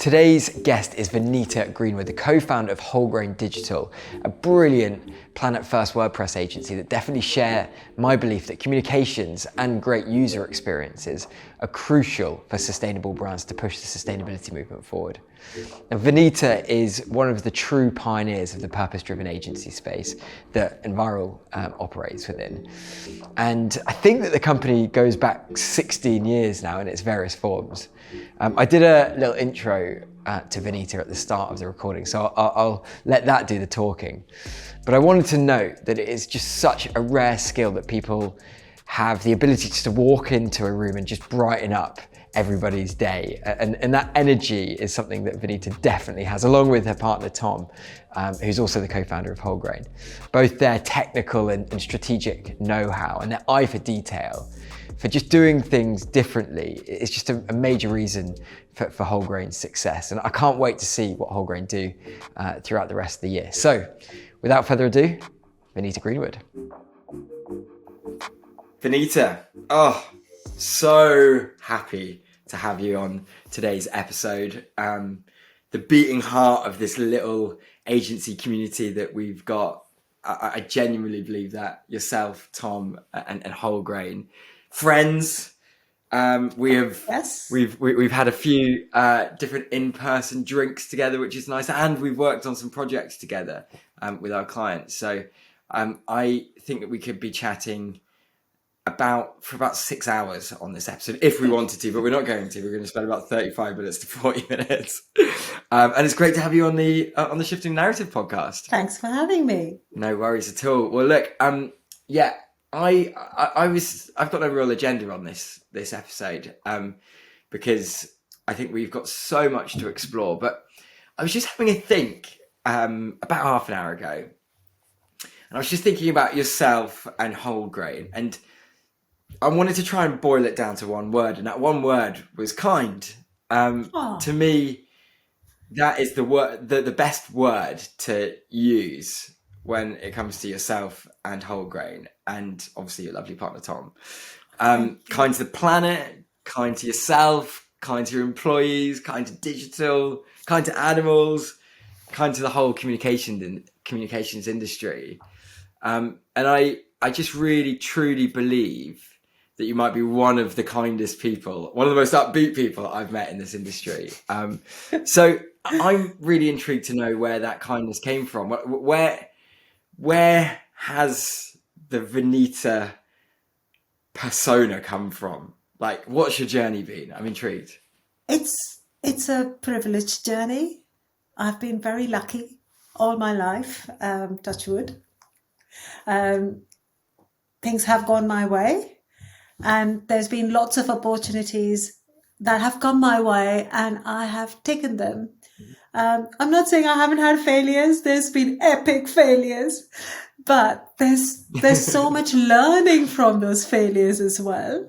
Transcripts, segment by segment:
Today's guest is Vineeta Greenwood, the co-founder of Wholegrain Digital, a brilliant planet-first WordPress agency that definitely share my belief that communications and great user experiences are crucial for sustainable brands to push the sustainability movement forward. Now, Vineeta is one of the true pioneers of the purpose-driven agency space that Enviral operates within. And I think that the company goes back 16 years now in its various forms. I did a little intro to Vineeta at the start of the recording, so I'll let that do the talking. But I wanted to note that it is just such a rare skill that people have the ability just to walk into a room and just brighten up everybody's day. And that energy is something that Vineeta definitely has, along with her partner Tom, who's also the co-founder of Wholegrain. Both their technical and strategic know-how and their eye for detail for just doing things differently is just a major reason for Wholegrain's success. And I can't wait to see what Wholegrain do throughout the rest of the year. So without further ado, Vineeta Greenwood. Vineeta, so happy to have you on today's episode. The beating heart of this little agency community that we've got. I genuinely believe that yourself, Tom, and Wholegrain, friends. We've had a few different in-person drinks together, which is nice, and we've worked on some projects together with our clients. So I think that we could be chatting for about 6 hours on this episode if we wanted to, but we're not going to. We're going to spend about 35 minutes to 40 minutes. And it's great to have you on the Shifting Narrative podcast. Thanks for having me. No worries at all. Well, look, I've got no real agenda on this episode because I think we've got so much to explore. But I was just having a think about half an hour ago, and I was just thinking about yourself and Wholegrain, and I wanted to try and boil it down to one word, and that one word was kind. To me, that is the best word to use when it comes to yourself and Wholegrain, and obviously your lovely partner Tom. Kind to the planet, kind to yourself, kind to your employees, kind to digital, kind to animals, kind to the whole communications industry. And I just really truly believe that you might be one of the kindest people, one of the most upbeat people I've met in this industry. So I'm really intrigued to know where that kindness came from. Where has the Vineeta persona come from? Like, what's your journey been? I'm intrigued. It's a privileged journey. I've been very lucky all my life, touch wood. Things have gone my way, and there's been lots of opportunities that have come my way, and I have taken them. I'm not saying I haven't had failures. There's been epic failures, but there's so much learning from those failures as well.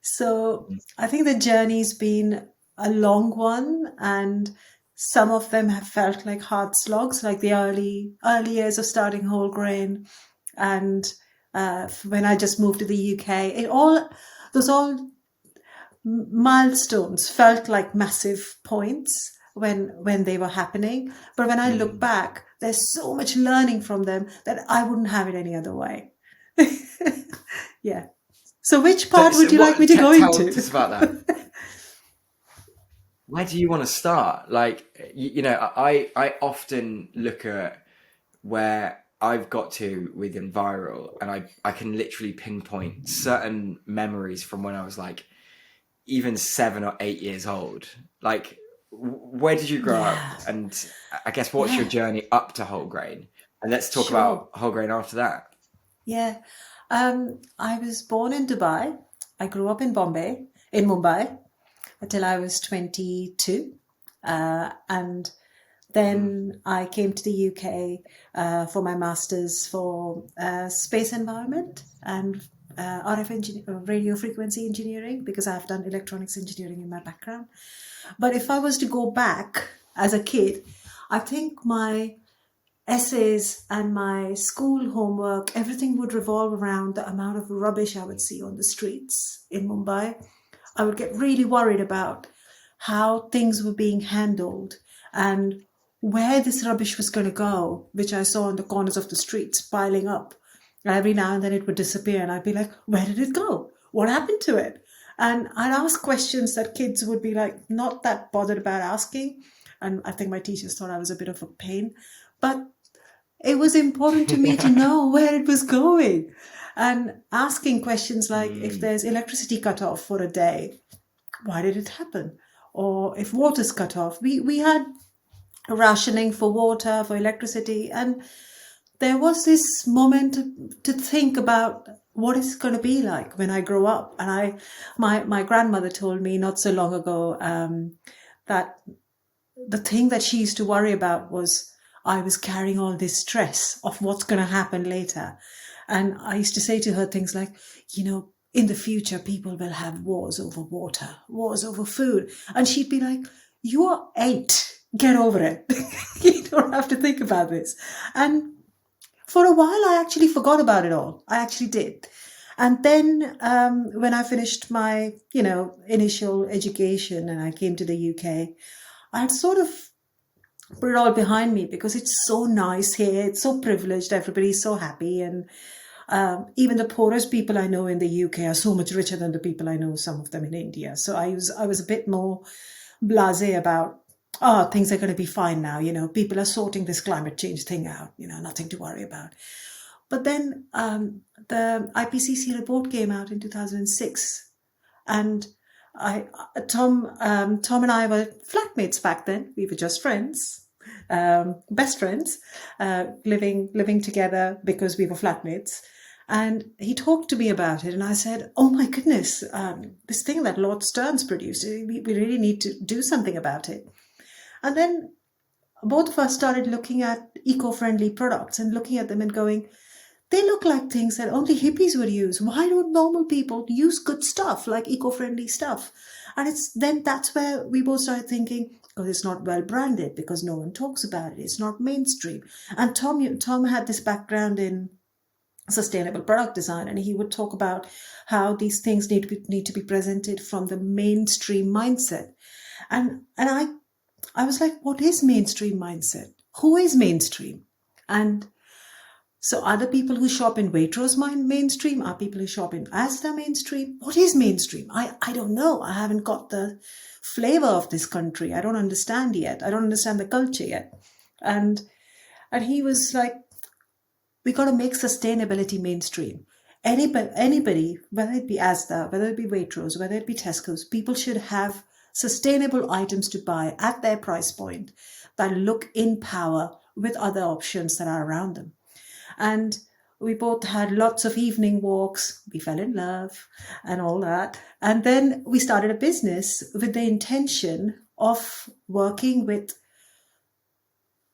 So I think the journey's been a long one, and some of them have felt like hard slogs, like the early years of starting Wholegrain, and when I just moved to the UK. Those milestones felt like massive points when they were happening. But when I look back, there's so much learning from them that I wouldn't have it any other way. Yeah. So which part would you like me to go into? Tell us about that. Where do you want to start? Like, I often look at where I've got to with Enviral, and I can literally pinpoint certain memories from when I was like even 7 or 8 years old. Like, where did you grow up? And I guess what's your journey up to Wholegrain? And let's talk about Wholegrain after that. Yeah. I was born in Dubai. I grew up in Mumbai, until I was 22. And then I came to the UK for my master's for space environment and radio frequency engineering, because I've done electronics engineering in my background. But if I was to go back as a kid, I think my essays and my school homework, everything would revolve around the amount of rubbish I would see on the streets in Mumbai. I would get really worried about how things were being handled and where this rubbish was going to go, which I saw on the corners of the streets piling up. Every now and then it would disappear, and I'd be like, where did it go? What happened to it? And I'd ask questions that kids would be like, not that bothered about asking. And I think my teachers thought I was a bit of a pain. But it was important to me to know where it was going. And asking questions like, if there's electricity cut off for a day, why did it happen? Or if water's cut off, we had rationing for water, for electricity, and there was this moment to think about what it's going to be like when I grow up. And my grandmother told me not so long ago that the thing that she used to worry about was I was carrying all this stress of what's going to happen later. And I used to say to her things like, in the future, people will have wars over water, wars over food. And she'd be like, you are 8. Get over it. You don't have to think about this. And for a while, I actually forgot about it all. I actually did. And then when I finished my, initial education and I came to the UK, I'd sort of put it all behind me because it's so nice here. It's so privileged. Everybody's so happy. And even the poorest people I know in the UK are so much richer than the people I know, some of them in India. So I was a bit more blasé about, things are going to be fine now. People are sorting this climate change thing out, nothing to worry about. But then the IPCC report came out in 2006, and Tom and I were flatmates back then. We were just friends, best friends, living together because we were flatmates. And he talked to me about it, and I said, oh my goodness, this thing that Lord Stearns produced, we really need to do something about it. And then both of us started looking at eco-friendly products and looking at them and going, they look like things that only hippies would use. Why don't normal people use good stuff like eco-friendly stuff? And that's where we both started thinking, because it's not well branded, because no one talks about it. It's not mainstream. And Tom had this background in sustainable product design, and he would talk about how these things need to be presented from the mainstream mindset. And I was like, what is mainstream mindset? Who is mainstream? And so are the people who shop in Waitrose mainstream? Are people who shop in Asda mainstream? What is mainstream? I don't know. I haven't got the flavor of this country. I don't understand yet. I don't understand the culture yet. And he was like, we got to make sustainability mainstream. Anybody, whether it be Asda, whether it be Waitrose, whether it be Tesco's, people should have sustainable items to buy at their price point that look in power with other options that are around them. And we both had lots of evening walks. We fell in love and all that. And then we started a business with the intention of working with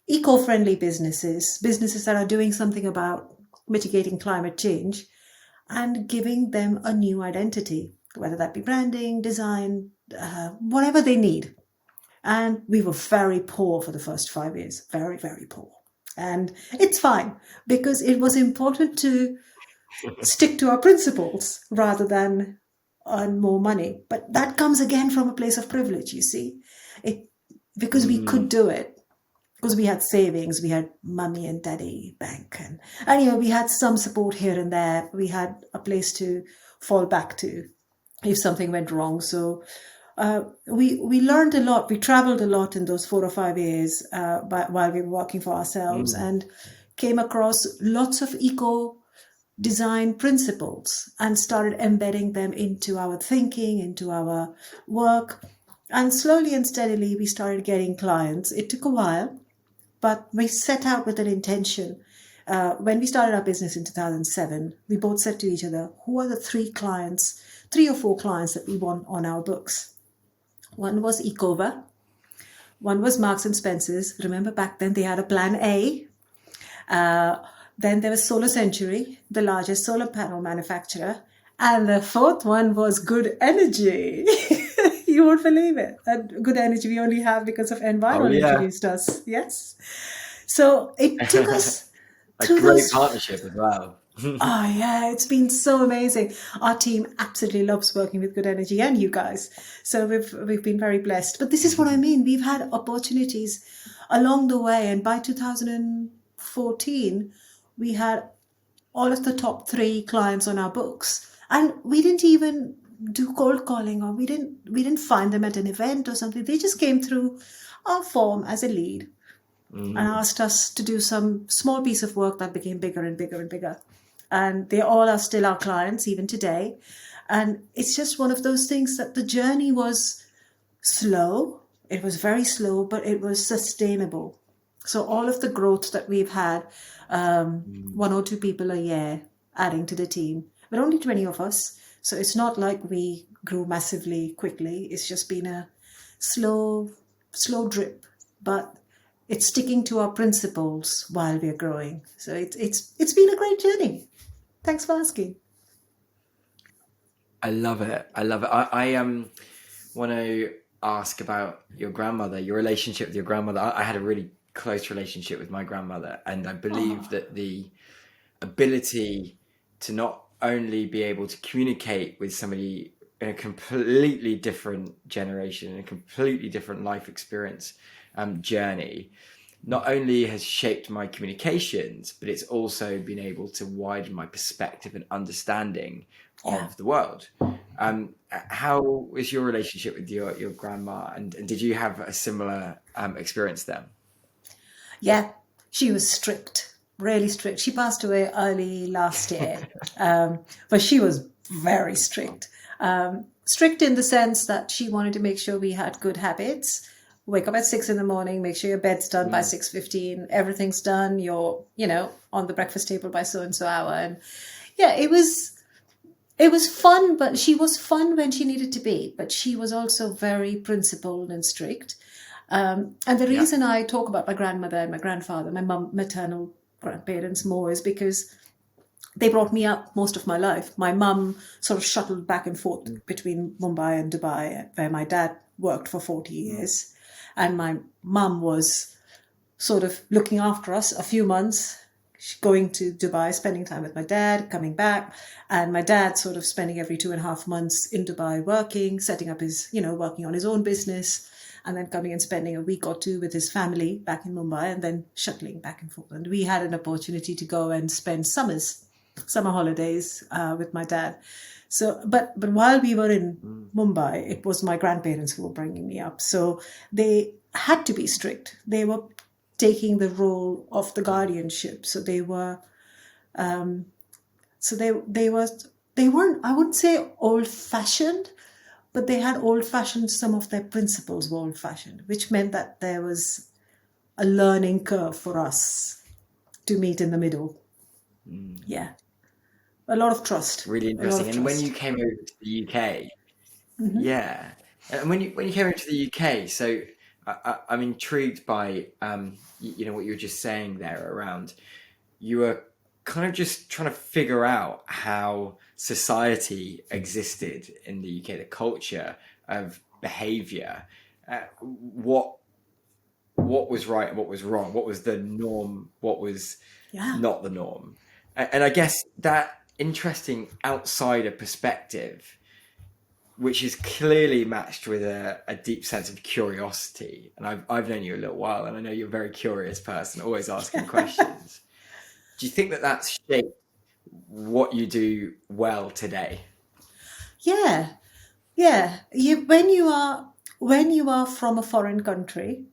eco-friendly businesses that are doing something about mitigating climate change and giving them a new identity, whether that be branding, design, whatever they need. And we were very poor for the first 5 years, very, very poor. And it's fine because it was important to stick to our principles rather than earn more money. But that comes again from a place of privilege, you see, because we could do it. Because we had savings, we had mummy and daddy bank, and we had some support here and there. We had a place to fall back to if something went wrong. So we learned a lot. We traveled a lot in those 4 or 5 years while we were working for ourselves, and came across lots of eco design principles and started embedding them into our thinking, into our work. And slowly and steadily, we started getting clients. It took a while. But we set out with an intention. When we started our business in 2007, we both said to each other, who are the 3 or 4 clients that we want on our books? One was Ecova. One was Marks and Spencer's. Remember back then they had a plan A. Then there was Solar Century, the largest solar panel manufacturer. And the 4th one was Good Energy. You won't believe it. And Good Energy we only have because of Environ introduced us. Yes. So it took us a great partnership as well. Oh yeah, it's been so amazing. Our team absolutely loves working with Good Energy and you guys. So we've been very blessed. But this is what I mean. We've had opportunities along the way, and by 2014, we had all of the top three clients on our books, and we didn't even do cold calling, or we didn't find them at an event or something. They just came through our form as a lead and asked us to do some small piece of work that became bigger and bigger and bigger. And they all are still our clients even today. And it's just one of those things that the journey was slow. It was very slow, but it was sustainable. So all of the growth that we've had, one or two people a year adding to the team, but only 20 of us. So it's not like we grew massively quickly. It's just been a slow drip, but it's sticking to our principles while we're growing. So it's been a great journey. Thanks for asking. I love it. I love it. I want to ask about your grandmother, your relationship with your grandmother. I had a really close relationship with my grandmother, and I believe that the ability to not only be able to communicate with somebody in a completely different generation, a completely different life experience journey, not only has shaped my communications, but it's also been able to widen my perspective and understanding of the world. How was your relationship with your grandma, and did you have a similar experience then? Yeah, she was strict, really strict. She passed away early last year, but she was very strict. Strict in the sense that she wanted to make sure we had good habits. Wake up at 6 a.m, make sure your bed's done by 6:15, everything's done, you're, on the breakfast table by so and so hour. And yeah, it was fun, but she was fun when she needed to be, but she was also very principled and strict. And the reason I talk about my grandmother and my grandfather, my maternal grandparents more, is because they brought me up most of my life. My mum sort of shuttled back and forth between Mumbai and Dubai, where my dad worked for 40 years. And my mum was sort of looking after us a few months, going to Dubai, spending time with my dad, coming back. And my dad sort of spending every 2.5 months in Dubai working, setting up his, working on his own business, and then coming and spending a week or two with his family back in Mumbai, and then shuttling back and forth. And we had an opportunity to go and spend summer holidays with my dad. So, but while we were in Mumbai, it was my grandparents who were bringing me up. So they had to be strict. They were taking the role of the guardianship. So they were, they weren't, I wouldn't say old-fashioned, but they had old-fashioned, some of their principles were old-fashioned, which meant that there was a learning curve for us to meet in the middle. Yeah. A lot of trust. Really interesting. And when you came over to the UK, and when you came over to the UK, so I'm intrigued by what you were just saying there around, you were kind of just trying to figure out how society existed in the UK, the culture of behaviour, what was right and what was wrong, what was the norm, what was not the norm. And I guess that interesting outsider perspective, which is clearly matched with a deep sense of curiosity. And I've known you a little while, and I know you're a very curious person, always asking questions. Do you think that that's shaped what you do well today? Yeah. When you are from a foreign country,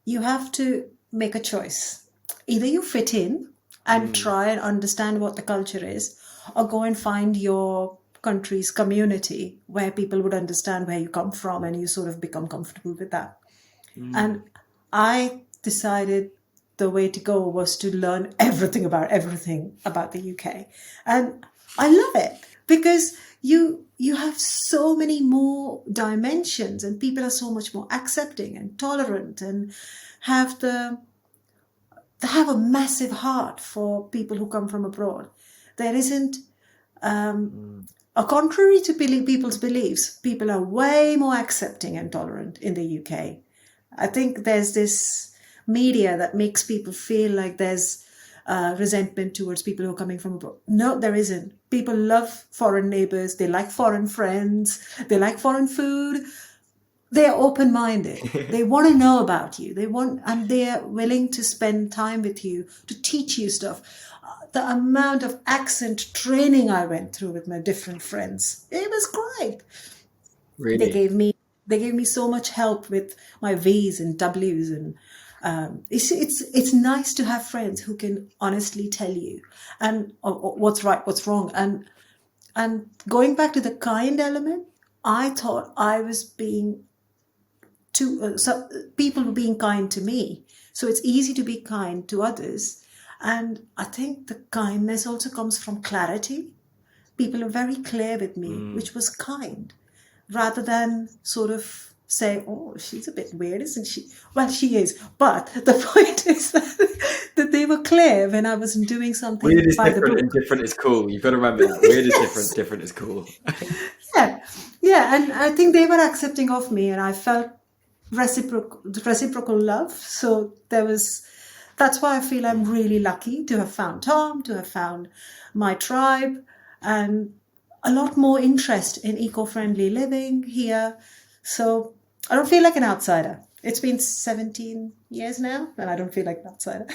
you have to make a choice. Either you fit in and try and understand what the culture is, or go and find your country's community where people would understand where you come from and you sort of become comfortable with that. And I decided the way to go was to learn everything about the UK. And I love it because you have so many more dimensions, and people are so much more accepting and tolerant, and have a massive heart for people who come from abroad. There isn't, contrary to people's beliefs, people are way more accepting and tolerant in the UK. I think there's this media that makes people feel like there's resentment towards people who are coming from abroad. No, there isn't. People love foreign neighbors. They like foreign friends. They like foreign food. They are open-minded. They want to know about you. And they are willing to spend time with you, to teach you stuff. The amount of accent training I went through with my different friends, it was great. They Really? gave me so much help with my V's and W's, and it's nice to have friends who can honestly tell you and what's right, what's wrong, and going back to the kind element, I thought I was being so people were being kind to me, so it's easy to be kind to others, and I think the kindness also comes from clarity. People are very clear with me, which was kind, rather than sort of say, oh, she's a bit weird, isn't she? Well, she is. But the point is that they were clear when I wasn't doing something Weird is by the different and book. different is cool. You've got to remember that. Weird is Yes. different, different is cool. Yeah. Yeah. And I think they were accepting of me, and I felt reciprocal love. So that's why I feel I'm really lucky to have found Tom, to have found my tribe, and a lot more interest in eco-friendly living here. So I don't feel like an outsider. It's been 17 years now, and I don't feel like an outsider.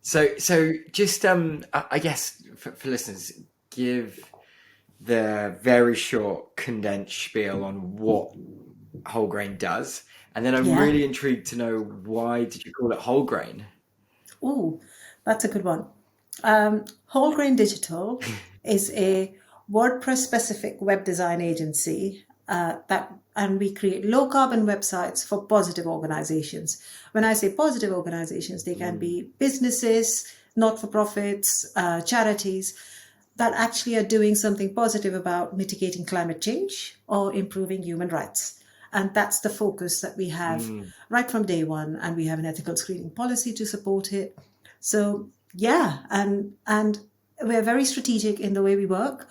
So just I guess for listeners, give the very short condensed spiel on what whole grain does, and then I'm Yeah. really intrigued to know, why did you call it whole grain? Ooh, that's a good one. Whole Grain Digital is a WordPress specific web design agency and we create low carbon websites for positive organizations. When I say positive organizations, they can be businesses, not for profits, charities that actually are doing something positive about mitigating climate change or improving human rights. And that's the focus that we have right from day one. And we have an ethical screening policy to support it. So yeah, and we're very strategic in the way we work.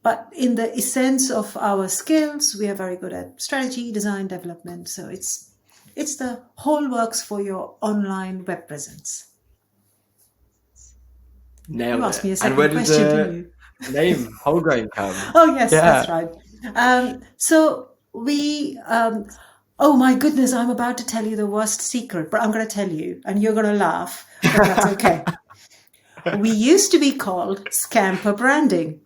But in the essence of our skills, we are very good at strategy, design, development. So it's the whole works for your online web presence. You Nailed asked it. me a And where second did question, didn't the you? name whole grain come? Oh, yes, Yeah. that's right. So oh my goodness, I'm about to tell you the worst secret, but I'm going to tell you, and you're going to laugh, but that's okay. We used to be called Scamper Branding.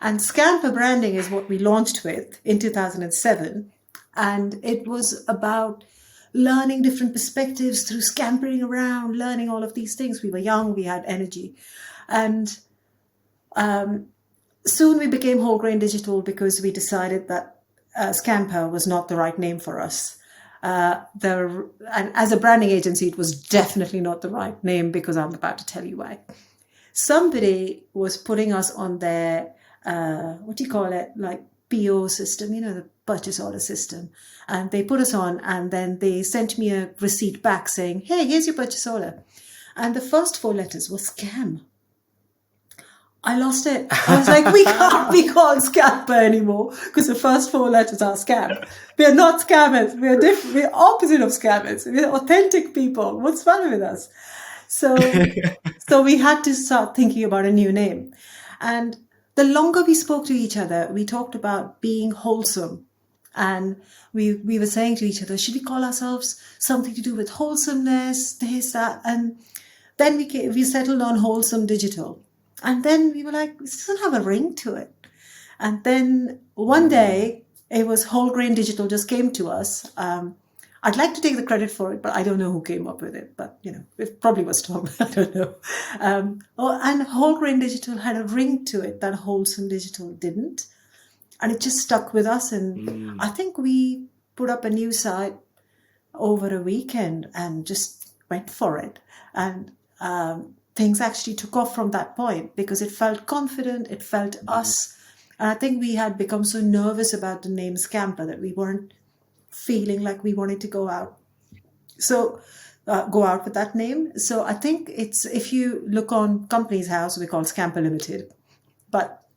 And Scamper Branding is what we launched with in 2007. And it was about learning different perspectives through scampering around, learning all of these things. We were young, we had energy. And soon we became Whole Grain Digital because we decided that Scamper was not the right name for us. And as a branding agency, it was definitely not the right name, because I'm about to tell you why. Somebody was putting us on their, what do you call it, like PO system, the purchase order system. And they put us on, and then they sent me a receipt back saying, hey, here's your purchase order. And the first 4 letters were scam. I lost it. I was like, we can't be called scamper anymore, because the first 4 letters are scam. We are not scammers. We are different. We are opposite of scammers. We are authentic people. What's wrong with us? So we had to start thinking about a new name. And the longer we spoke to each other, we talked about being wholesome. And we were saying to each other, should we call ourselves something to do with wholesomeness, this, that? And then we settled on Wholesome Digital. And then we were like, this doesn't have a ring to it. And then one day, it was Whole Grain Digital just came to us. I'd like to take the credit for it, but I don't know who came up with it. But, it probably was Tom. I don't know. And Whole Grain Digital had a ring to it that Wholesome Digital didn't. And it just stuck with us. And I think we put up a new site over a weekend and just went for it. And things actually took off from that point, because it felt confident, it felt us. And I think we had become so nervous about the name Scamper that we weren't feeling like we wanted to go out with that name. So I think if you look on Companies House, we're called Scamper Limited, but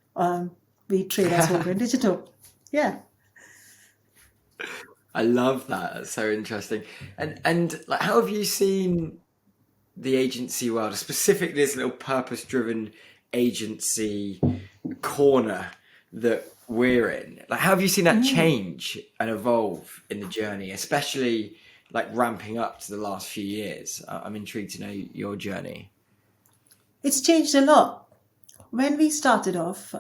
we trade as Whole Grain Digital. Yeah. I love that. That's so interesting. And like, how have you seen the agency world, specifically this little purpose-driven agency corner that we're in? Like, how have you seen that change and evolve in the journey, especially like ramping up to the last few years? I'm intrigued to know your journey. It's changed a lot. When we started off,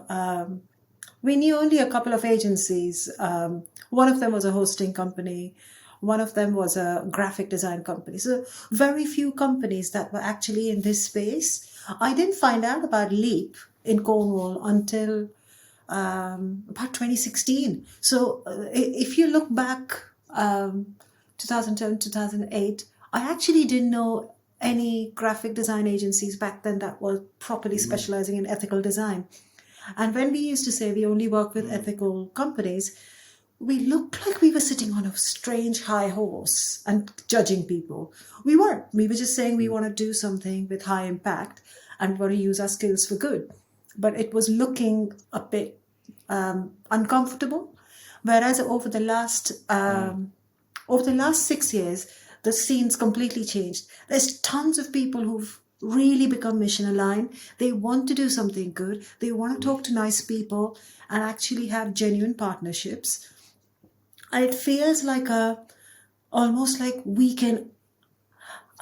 we knew only a couple of agencies. One of them was a hosting company. One of them was a graphic design company. So very few companies that were actually in this space. I didn't find out about Leap in Cornwall until about 2016. So if you look back, 2010, 2008, I actually didn't know any graphic design agencies back then that were properly specializing in ethical design. And when we used to say we only work with ethical companies, we looked like we were sitting on a strange high horse and judging people. We weren't. We were just saying we want to do something with high impact and want to use our skills for good. But it was looking a bit uncomfortable. Whereas over the last 6 years, the scene's completely changed. There's tons of people who've really become mission aligned. They want to do something good. They want to talk to nice people and actually have genuine partnerships. And it feels like almost like we can,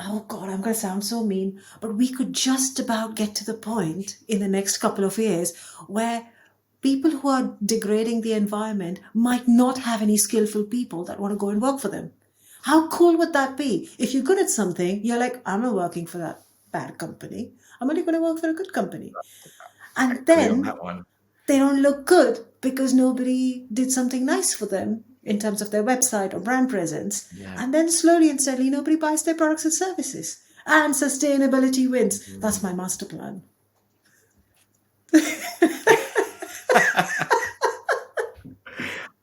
oh God, I'm going to sound so mean, but we could just about get to the point in the next couple of years where people who are degrading the environment might not have any skillful people that want to go and work for them. How cool would that be? If you're good at something, you're like, I'm not working for that bad company. I'm only going to work for a good company. And then they don't look good because nobody did something nice for them in terms of their website or brand presence. Yeah. And then slowly and steadily, nobody buys their products and services. And sustainability wins. That's my master plan.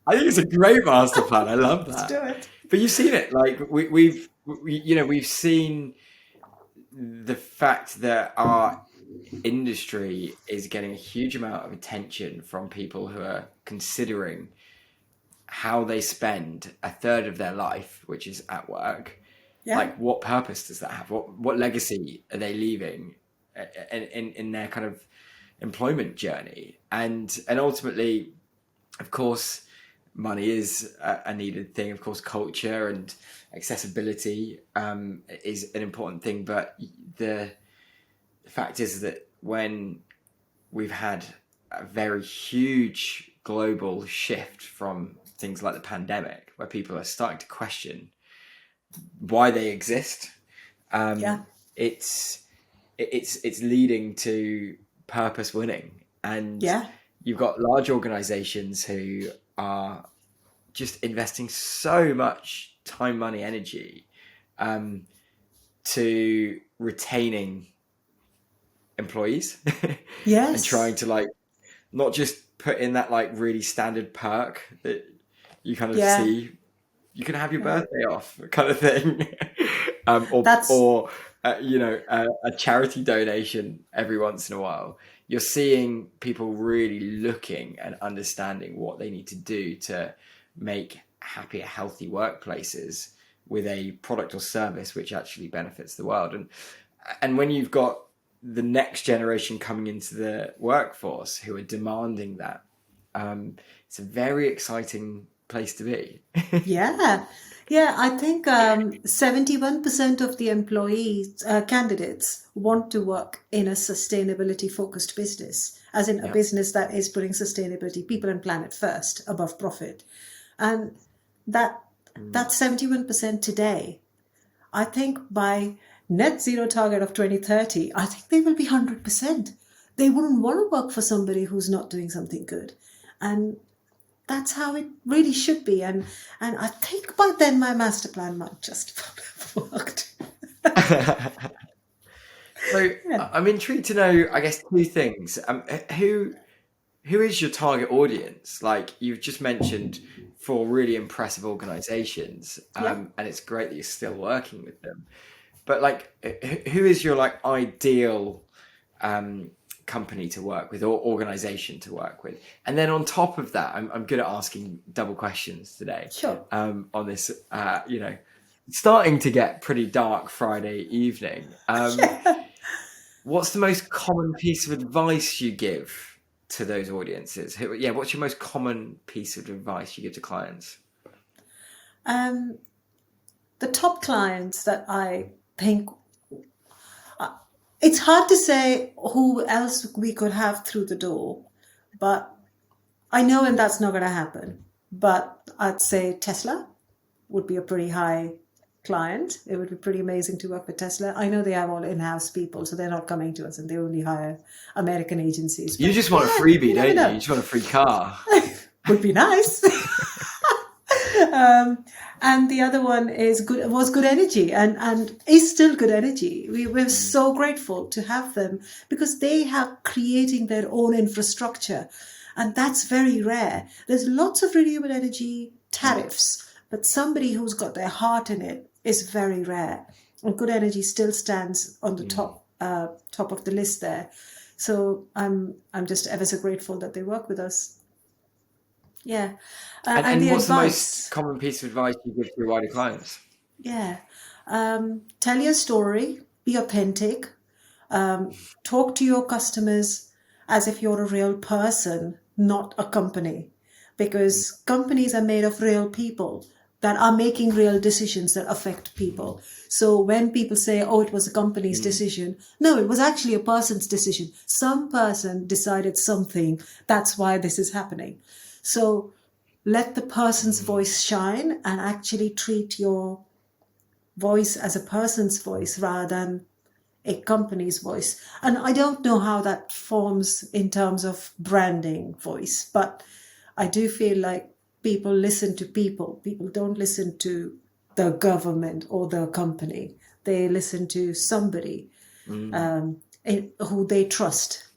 I think it's a great master plan. I love that. Let's do it. But you've seen it. Like we've seen the fact that our industry is getting a huge amount of attention from people who are considering how they spend a third of their life, which is at work. Yeah. Like, what purpose does that have? What legacy are they leaving in their kind of employment journey? And ultimately, of course, money is a needed thing. Of course, culture and accessibility is an important thing. But the fact is that when we've had a very huge global shift from things like the pandemic, where people are starting to question why they exist, it's leading to purpose winning. And you've got large organizations who are just investing so much time, money, energy to retaining employees. Yes. And trying to like not just put in that like really standard perk that you kind of see, you can have your birthday off kind of thing, or a charity donation every once in a while. You're seeing people really looking and understanding what they need to do to make happier, healthy workplaces with a product or service which actually benefits the world. And when you've got the next generation coming into the workforce who are demanding that, it's a very exciting place to be. I think 71% of the employees, candidates, want to work in a sustainability focused business, as in a business that is putting sustainability, people and planet first above profit. And that's 71% today. I think by net zero target of 2030, I think they will be 100%. They wouldn't want to work for somebody who's not doing something good. And that's how it really should be. And I think by then my master plan might just have worked. So I'm intrigued to know, I guess, two things. Who is your target audience? Like you've just mentioned 4 really impressive organizations, and it's great that you're still working with them. But like, who is your like ideal company to work with or organization to work with? And then on top of that, I'm good at asking double questions today. Sure. On this, starting to get pretty dark Friday evening. What's the most common piece of advice you give to those audiences? Yeah, what's your most common piece of advice you give to clients? The top clients that I think, it's hard to say who else we could have through the door, but I know and that's not going to happen. But I'd say Tesla would be a pretty high client. It would be pretty amazing to work with Tesla. I know they have all in-house people, so they're not coming to us and they only hire American agencies. You just want a freebie, don't you? You just want a free car. Would be nice. And the other one was Good Energy and is still Good Energy. We're so grateful to have them because they are creating their own infrastructure. And that's very rare. There's lots of renewable energy tariffs, but somebody who's got their heart in it is very rare. And Good Energy still stands on the top of the list there. So I'm just ever so grateful that they work with us. Yeah. And what's the most common piece of advice you give to your wider clients? Yeah. Tell your story, be authentic, talk to your customers as if you're a real person, not a company, because companies are made of real people that are making real decisions that affect people. So when people say, oh, it was a company's decision, no, it was actually a person's decision. Some person decided something. That's why this is happening. So let the person's voice shine and actually treat your voice as a person's voice rather than a company's voice. And I don't know how that forms in terms of branding voice, but I do feel like people listen to people. People don't listen to the government or the company. They listen to somebody who they trust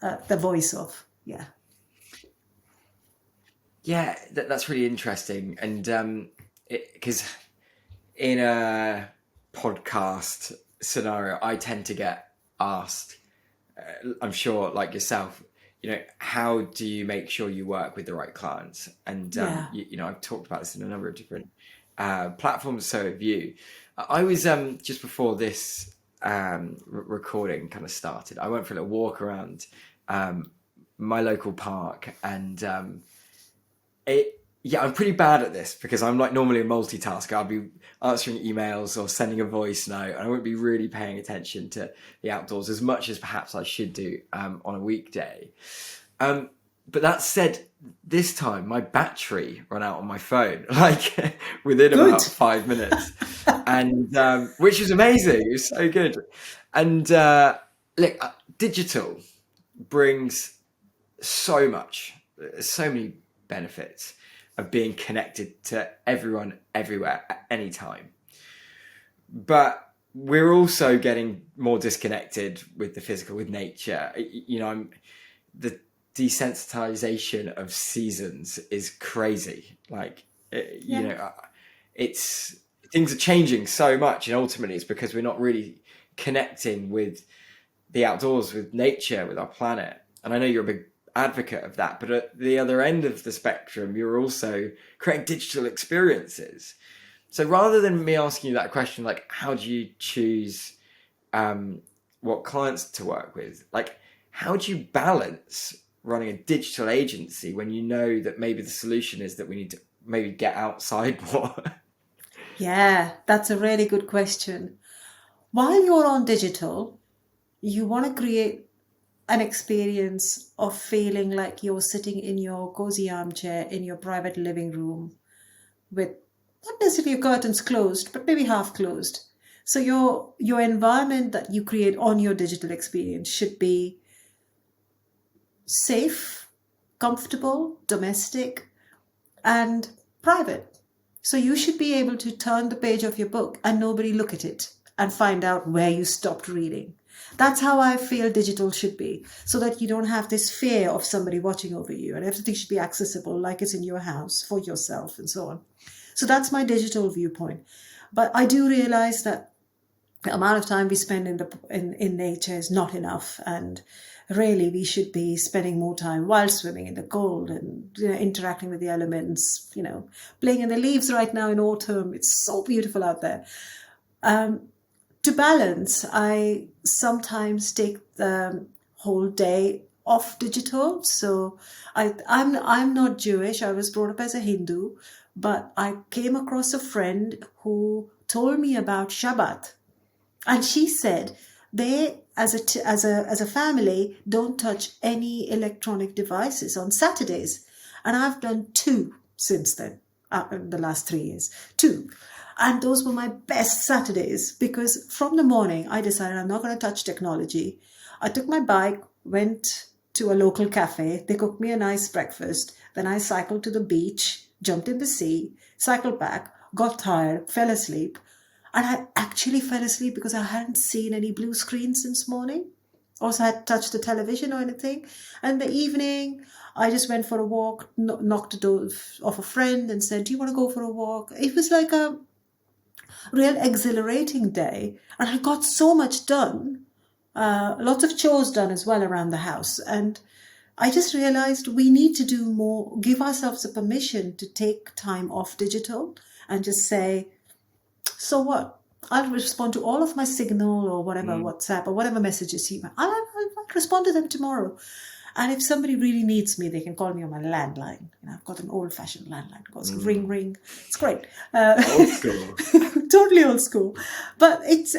the voice of. Yeah. Yeah, that's really interesting. And because in a podcast scenario, I tend to get asked, I'm sure like yourself, how do you make sure you work with the right clients? And, I've talked about this in a number of different platforms, so have you. I was, just before this recording kind of started, I went for a little walk around my local park and I'm pretty bad at this because I'm like normally a multitasker. I'll be answering emails or sending a voice note, and I won't be really paying attention to the outdoors as much as perhaps I should do on a weekday. But that said, this time my battery ran out on my phone, like within about 5 minutes, and which was amazing. It was so good. And look, digital brings so many benefits of being connected to everyone, everywhere, at any time. But we're also getting more disconnected with the physical, with nature. The desensitization of seasons is crazy. Like, things are changing so much, and ultimately it's because we're not really connecting with the outdoors, with nature, with our planet. And I know you're a big advocate of that, but at the other end of the spectrum, you're also creating digital experiences. So rather than me asking you that question, like, how do you choose what clients to work with? Like, how do you balance running a digital agency when you know that maybe the solution is that we need to maybe get outside more? Yeah, that's a really good question. While you're on digital, you want to create an experience of feeling like you're sitting in your cozy armchair in your private living room with not necessarily your curtains closed, but maybe half closed. So your environment that you create on your digital experience should be safe, comfortable, domestic, and private. So you should be able to turn the page of your book and nobody look at it and find out where you stopped reading. That's how I feel digital should be, so that you don't have this fear of somebody watching over you, and everything should be accessible like it's in your house for yourself and so on. So that's my digital viewpoint. But I do realize that the amount of time we spend in nature is not enough, and really we should be spending more time while swimming in the cold and interacting with the elements, playing in the leaves right now in autumn. It's so beautiful out there. To balance, I sometimes take the whole day off digital. So I'm not Jewish. I was brought up as a Hindu, but I came across a friend who told me about Shabbat, and she said they, as a family, don't touch any electronic devices on Saturdays, and I've done two since then. In the last 3 years, two. And those were my best Saturdays, because from the morning I decided I'm not going to touch technology. I took my bike, went to a local cafe. They cooked me a nice breakfast. Then I cycled to the beach, jumped in the sea, cycled back, got tired, fell asleep. And I actually fell asleep because I hadn't seen any blue screen since morning. Also, I had touched the television or anything. And in the evening, I just went for a walk, knocked the door off a friend and said, "Do you want to go for a walk?" It was like a real exhilarating day. And I got so much done. Lots of chores done as well around the house. And I just realized we need to do more, give ourselves a permission to take time off digital and just say, so what? I'll respond to all of my Signal or whatever, WhatsApp or whatever messages I'll respond to them tomorrow. And if somebody really needs me, they can call me on my landline. I've got an old-fashioned landline. It goes ring, ring. It's great. Old school. Totally old school. But it's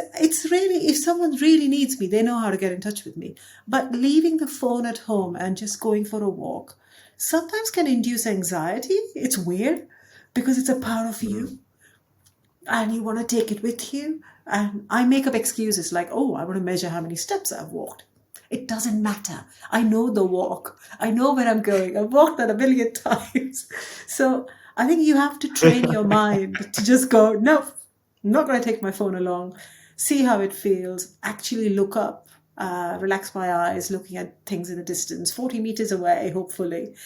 really, if someone really needs me, they know how to get in touch with me. But leaving the phone at home and just going for a walk sometimes can induce anxiety. It's weird because it's a part of you. And you want to take it with you. And I make up excuses like, oh, I want to measure how many steps I've walked. It doesn't matter. I know the walk. I know where I'm going. I've walked that a million times. So I think you have to train your mind to just go, no, I'm not going to take my phone along. See how it feels. Actually look up. Relax my eyes, looking at things in the distance, 40 meters away, hopefully.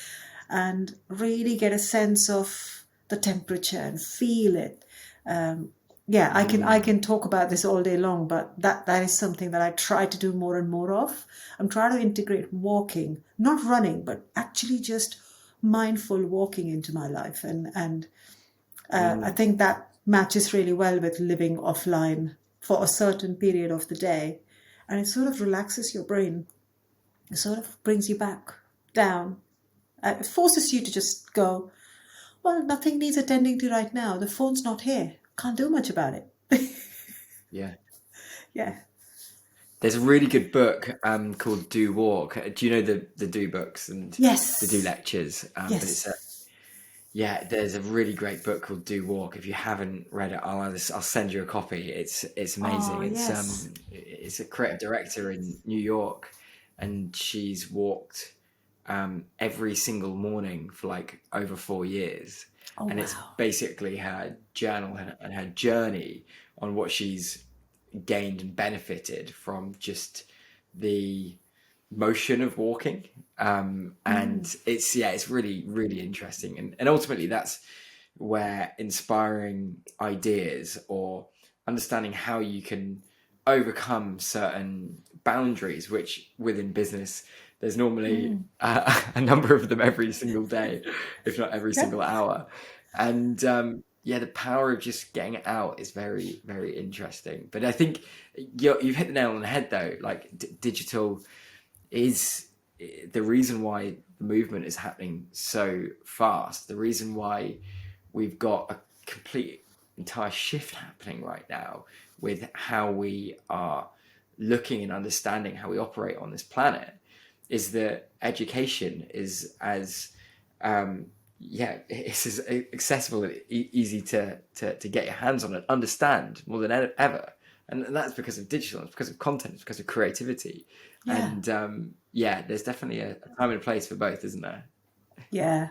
And really get a sense of the temperature and feel it. I can talk about this all day long, but that is something that I try to do more and more of. I'm trying to integrate walking, not running, but actually just mindful walking into my life. And I think that matches really well with living offline for a certain period of the day. And it sort of relaxes your brain. It sort of brings you back down. It forces you to just go, well, nothing needs attending to right now. The phone's not here. Can't do much about it. Yeah. Yeah. There's a really good book called Do Walk. Do you know the Do books and Yes. the Do lectures? Yes. But there's a really great book called Do Walk. If you haven't read it, I'll send you a copy. It's amazing. Oh, yes. It's a creative director in New York, and she's walked every single morning for like over 4 years. Oh, and wow. It's basically her journal and her journey on what she's gained and benefited from just the motion of walking. And it's really, really interesting. And ultimately that's where inspiring ideas or understanding how you can overcome certain boundaries, which within business, there's normally a number of them every single day, if not every single hour. And the power of just getting it out is very, very interesting. But I think you've hit the nail on the head, though. Like digital is the reason why the movement is happening so fast. The reason why we've got a complete entire shift happening right now with how we are looking and understanding how we operate on this planet is that education is as it's as accessible and easy to get your hands on and understand more than ever. And that's because of digital, it's because of content, it's because of creativity. And there's definitely a time and a place for both, isn't there? Yeah.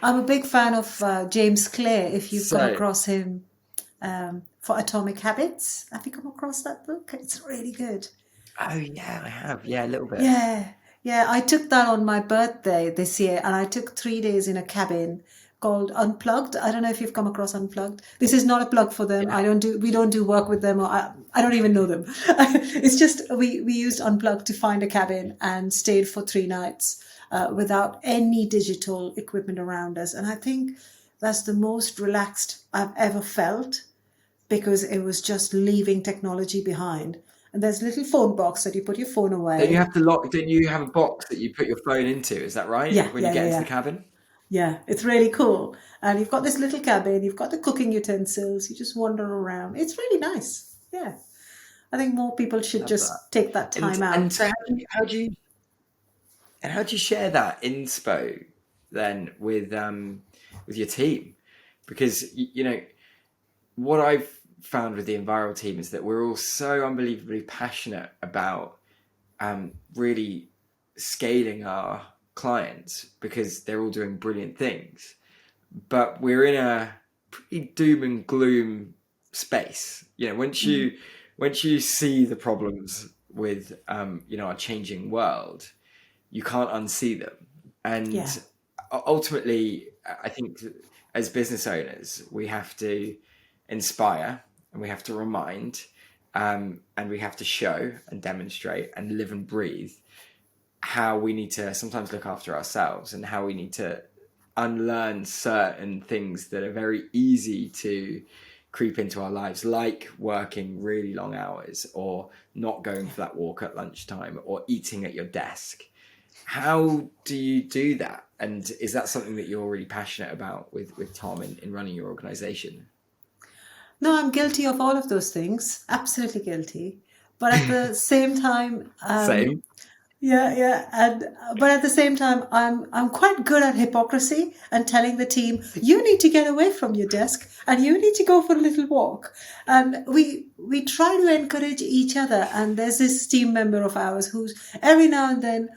I'm a big fan of James Clear, if you've come across him, for Atomic Habits. Have you come across that book? It's really good. Oh yeah, I have. Yeah, a little bit. Yeah. I took that on my birthday this year, and I took 3 days in a cabin, called Unplugged. I don't know if you've come across Unplugged. This is not a plug for them. Yeah. We don't do work with them, or I don't even know them. It's just we used Unplugged to find a cabin and stayed for 3 nights without any digital equipment around us. And I think that's the most relaxed I've ever felt, because it was just leaving technology behind. And there's a little phone box that you put your phone away. Don't you have to lock? Don't you have a box that you put your phone into? Is that right? Yeah, When yeah, you get yeah, into the yeah. cabin? Yeah, it's really cool. And you've got this little cabin, you've got the cooking utensils, you just wander around. It's really nice. Yeah. I think more people should Love that. just take that time And out. so how do you share that inspo then with your team? Because you know what I've found with the Enviral team is that we're all so unbelievably passionate about really scaling our clients because they're all doing brilliant things, but we're in a pretty doom and gloom space. You know, once you see the problems with our changing world, you can't unsee them. Yeah. And ultimately, I think as business owners, we have to inspire and we have to remind, and we have to show and demonstrate and live and breathe how we need to sometimes look after ourselves and how we need to unlearn certain things that are very easy to creep into our lives, like working really long hours or not going for that walk at lunchtime or eating at your desk. How do you do that? And is that something that you're really passionate about with Tom in running your organization? No, I'm guilty of all of those things. Absolutely guilty. But at the same time, Same. yeah, yeah, and but at the same time, I'm quite good at hypocrisy and telling the team, you need to get away from your desk and you need to go for a little walk. And we try to encourage each other. And there's this team member of ours who's every now and then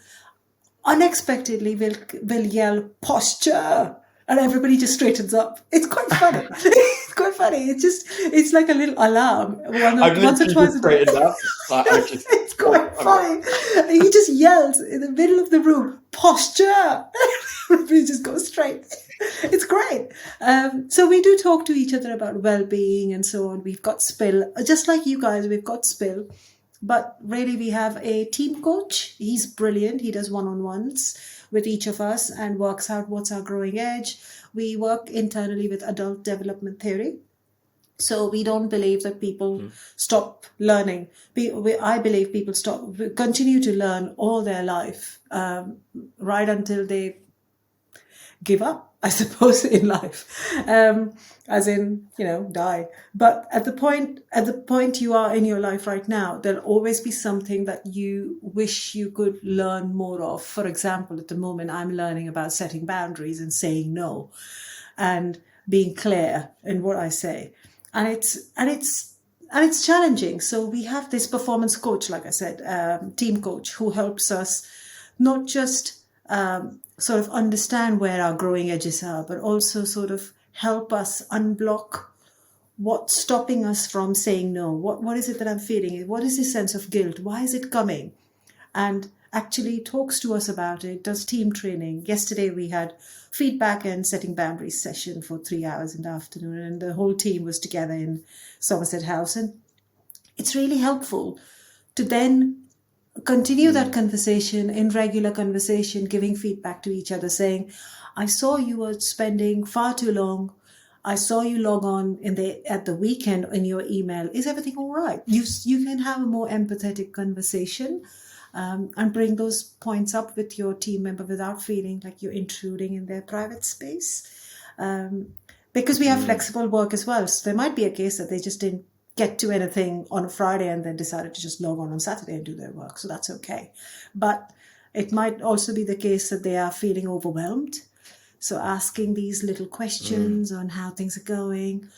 unexpectedly will yell posture, and everybody just straightens up. It's quite funny. It's quite funny. It's like a little alarm I've once or literally twice just a day. straightened up. I just, It's quite funny. He just yells in the middle of the room, posture. Everybody just goes straight. It's great. So we do talk to each other about well-being and so on. We've got Spill, just like you guys. We've got Spill. But really, we have a team coach. He's brilliant. He does one-on-ones with each of us and works out what's our growing edge. We work internally with adult development theory. So we don't believe that people stop learning. I believe people continue to learn all their life, right until they give up, I suppose, in life, as in, die. But at the point you are in your life right now, there'll always be something that you wish you could learn more of. For example, at the moment, I'm learning about setting boundaries and saying no, and being clear in what I say, and it's challenging. So we have this performance coach, like I said, team coach, who helps us not just sort of understand where our growing edges are, but also sort of help us unblock what's stopping us from saying no. What is it that I'm feeling? What is this sense of guilt? Why is it coming? And actually talks to us about it, does team training. Yesterday we had feedback and setting boundaries session for 3 hours in the afternoon, and the whole team was together in Somerset House. And it's really helpful to then continue that conversation in regular conversation, giving feedback to each other, saying, I saw you were spending far too long. I saw you log on at the weekend in your email. Is everything all right? You can have a more empathetic conversation, and bring those points up with your team member without feeling like you're intruding in their private space. Because we have flexible work as well. So there might be a case that they just didn't get to anything on a Friday and then decided to just log on Saturday and do their work. So that's okay. But it might also be the case that they are feeling overwhelmed. So asking these little questions on how things are going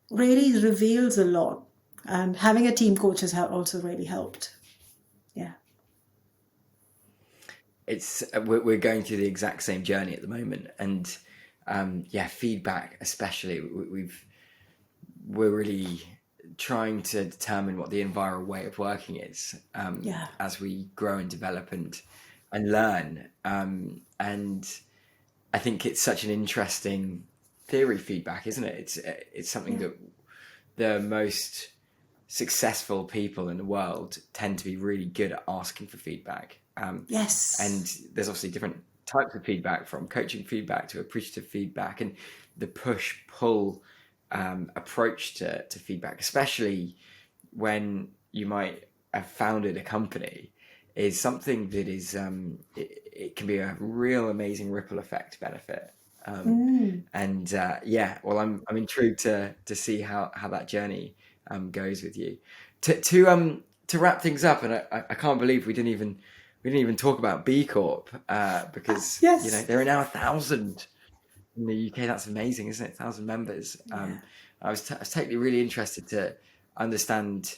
really reveals a lot. And having a team coach has also really helped. Yeah. We're going through the exact same journey at the moment, and feedback especially. We're really trying to determine what the Enviro way of working is as we grow and develop and learn. And I think it's such an interesting theory, feedback, isn't it? It's something that the most successful people in the world tend to be really good at asking for feedback. Yes. And there's obviously different types of feedback, from coaching feedback to appreciative feedback, and the push-pull approach to feedback, especially when you might have founded a company, is something that is it can be a real amazing ripple effect benefit. And well, I'm intrigued to see how that journey goes with you. To wrap things up, and I can't believe we didn't even talk about B Corp, because Yes. you know, there are now 1,000 in the UK. That's amazing, isn't it? 1,000 members. I was totally really interested to understand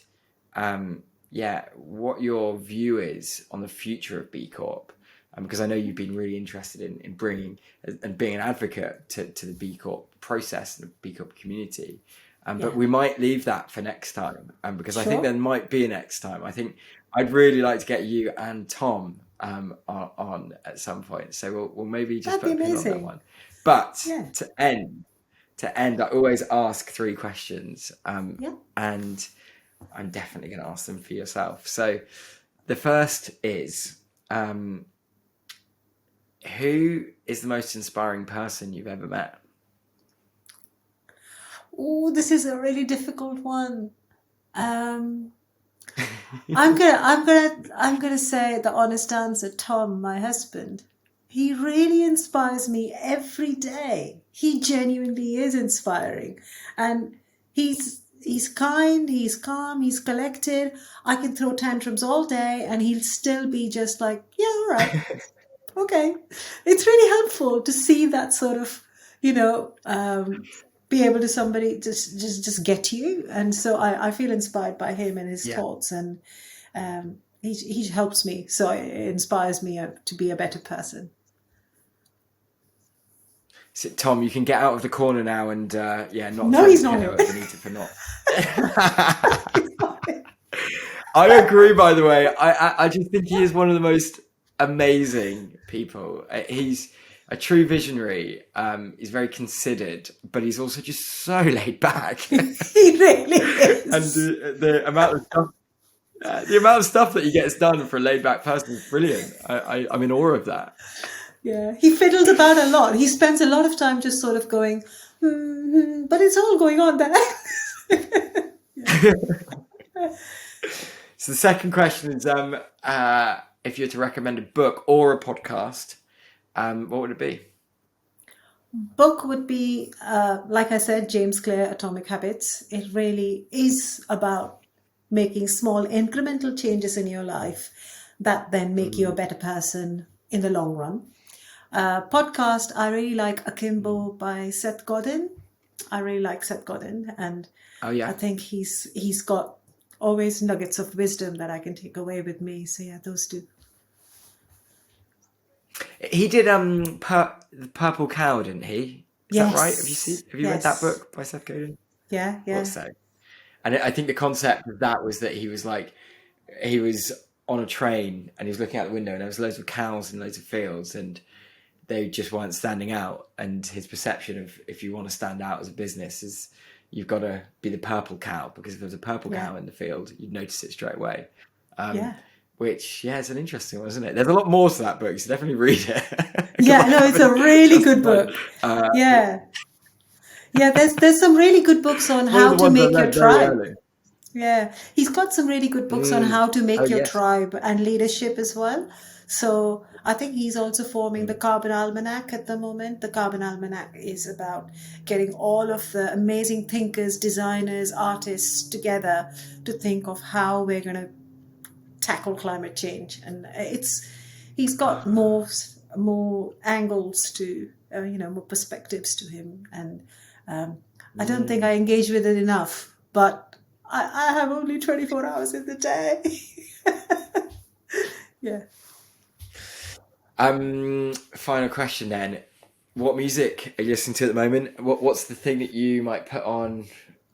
what your view is on the future of B Corp, because I know you've been really interested in bringing and being an advocate to the B Corp process and the B Corp community. But we might leave that for next time, because I think there might be a next time. I think I'd really like to get you and Tom on at some point. So we'll maybe just put a pin on that one. But to end, I always ask 3 questions, and I'm definitely going to ask them for yourself. So the first is, who is the most inspiring person you've ever met? Oh, this is a really difficult one. I'm gonna say the honest answer, Tom, my husband. He really inspires me every day. He genuinely is inspiring, and he's kind, he's calm, he's collected. I can throw tantrums all day, and he'll still be just like, yeah, all right, okay. It's really helpful to see that sort of, be able to somebody just get you. And so I feel inspired by him and his thoughts, and he helps me. So it inspires me to be a better person. So, Tom, you can get out of the corner now and not. No, he's not. Vineeta for not. I agree. By the way, I just think he is one of the most amazing people. He's a true visionary. He's very considered, but he's also just so laid back. He really is. And the amount of stuff that he gets done for a laid back person is brilliant. I'm in awe of that. Yeah, he fiddles about a lot. He spends a lot of time just sort of going, but it's all going on there. So the second question is, if you were to recommend a book or a podcast, what would it be? Book would be, like I said, James Clear, Atomic Habits. It really is about making small incremental changes in your life that then make you a better person in the long run. Podcast, I really like Akimbo by Seth Godin. I really like Seth Godin, and I think he's got always nuggets of wisdom that I can take away with me. So yeah, those 2. He did the Purple Cow, didn't he? Is that right? Have you read that book by Seth Godin? Yeah. So. And I think the concept of that was that he was on a train and he was looking out the window and there was loads of cows in loads of fields and they just weren't standing out. And his perception of, if you want to stand out as a business, is you've got to be the purple cow, because if there was a purple cow in the field, you'd notice it straight away. Which, it's an interesting one, isn't it? There's a lot more to that book, so definitely read it. It's a really good book. There's some really good books on how to make your tribe. Yeah, he's got some really good books on how to make your tribe and leadership as well. So I think he's also forming the Carbon Almanac at the moment. The Carbon Almanac is about getting all of the amazing thinkers, designers, artists together to think of how we're going to tackle climate change. And he's got more angles to, more perspectives to him. And I don't think I engage with it enough, but I have only 24 hours in the day. Final question then. What music are you listening to at the moment? What's the thing that you might put on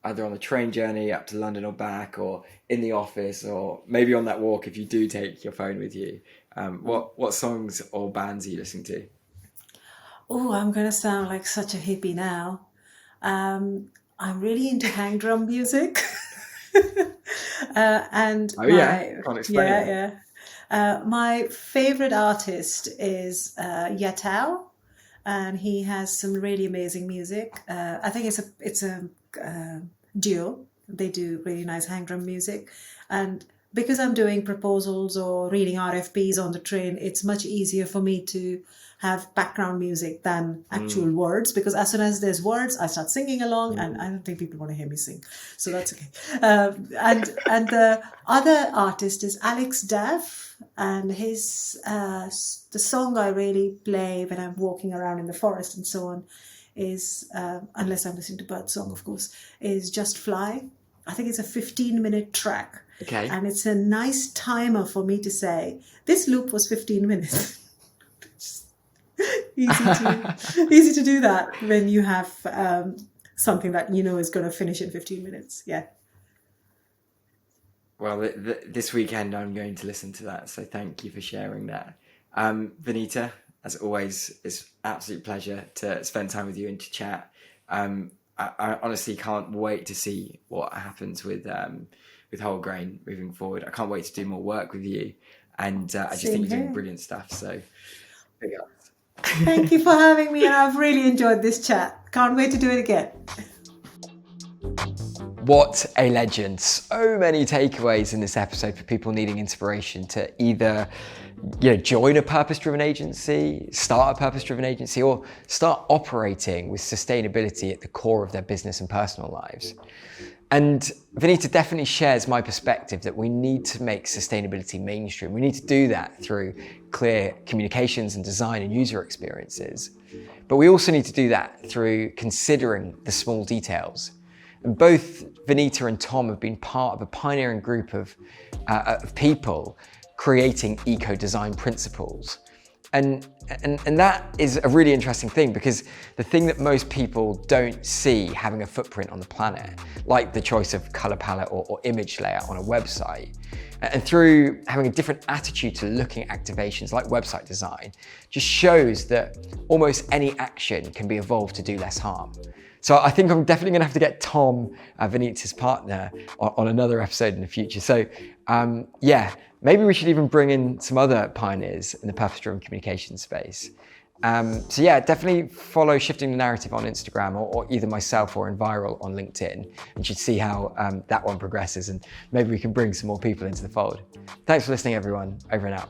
either on the train journey up to London or back, or in the office, or maybe on that walk if you do take your phone with you? What songs or bands are you listening to? Oh, I'm going to sound like such a hippie now. I'm really into hang drum music. And Oh yeah, my, can't explain yeah, it. yeah. My favorite artist is Yatao, and he has some really amazing music. I think it's a duo. They do really nice hang drum music, and because I'm doing proposals or reading RFPs on the train, it's much easier for me to have background music than actual words, because as soon as there's words, I start singing along, and I don't think people want to hear me sing, so that's okay. And the other artist is Alex Daff, and his the song I really play when I'm walking around in the forest and so on is, unless I'm listening to birdsong, of course, is Just Fly. I think it's a 15-minute track. Okay. And it's a nice timer for me to say, this loop was 15 minutes. Easy to do that when you have something that you know is going to finish in 15 minutes. Yeah. Well, this weekend I'm going to listen to that, so thank you for sharing that. Vineeta, as always, it's an absolute pleasure to spend time with you and to chat. I honestly can't wait to see what happens with Whole Grain moving forward. I can't wait to do more work with you, and I just think you're doing brilliant stuff. So, big ups. Thank you for having me, and I've really enjoyed this chat. Can't wait to do it again. What a legend. So many takeaways in this episode for people needing inspiration to either join a purpose-driven agency, start a purpose-driven agency, or start operating with sustainability at the core of their business and personal lives. And Vineeta definitely shares my perspective that we need to make sustainability mainstream. We need to do that through clear communications and design and user experiences. But we also need to do that through considering the small details. And both Vineeta and Tom have been part of a pioneering group of people creating eco-design principles. And that is a really interesting thing, because the thing that most people don't see having a footprint on the planet, like the choice of color palette or image layout on a website, and through having a different attitude to looking at activations like website design, just shows that almost any action can be evolved to do less harm. So I think I'm definitely going to have to get Tom, Vineeta's partner, on another episode in the future. So yeah, maybe we should even bring in some other pioneers in the purpose-driven communication space. So yeah, definitely follow Shifting the Narrative on Instagram, or either myself or Enviral on LinkedIn, and you should see how that one progresses, and maybe we can bring some more people into the fold. Thanks for listening, everyone. Over and out.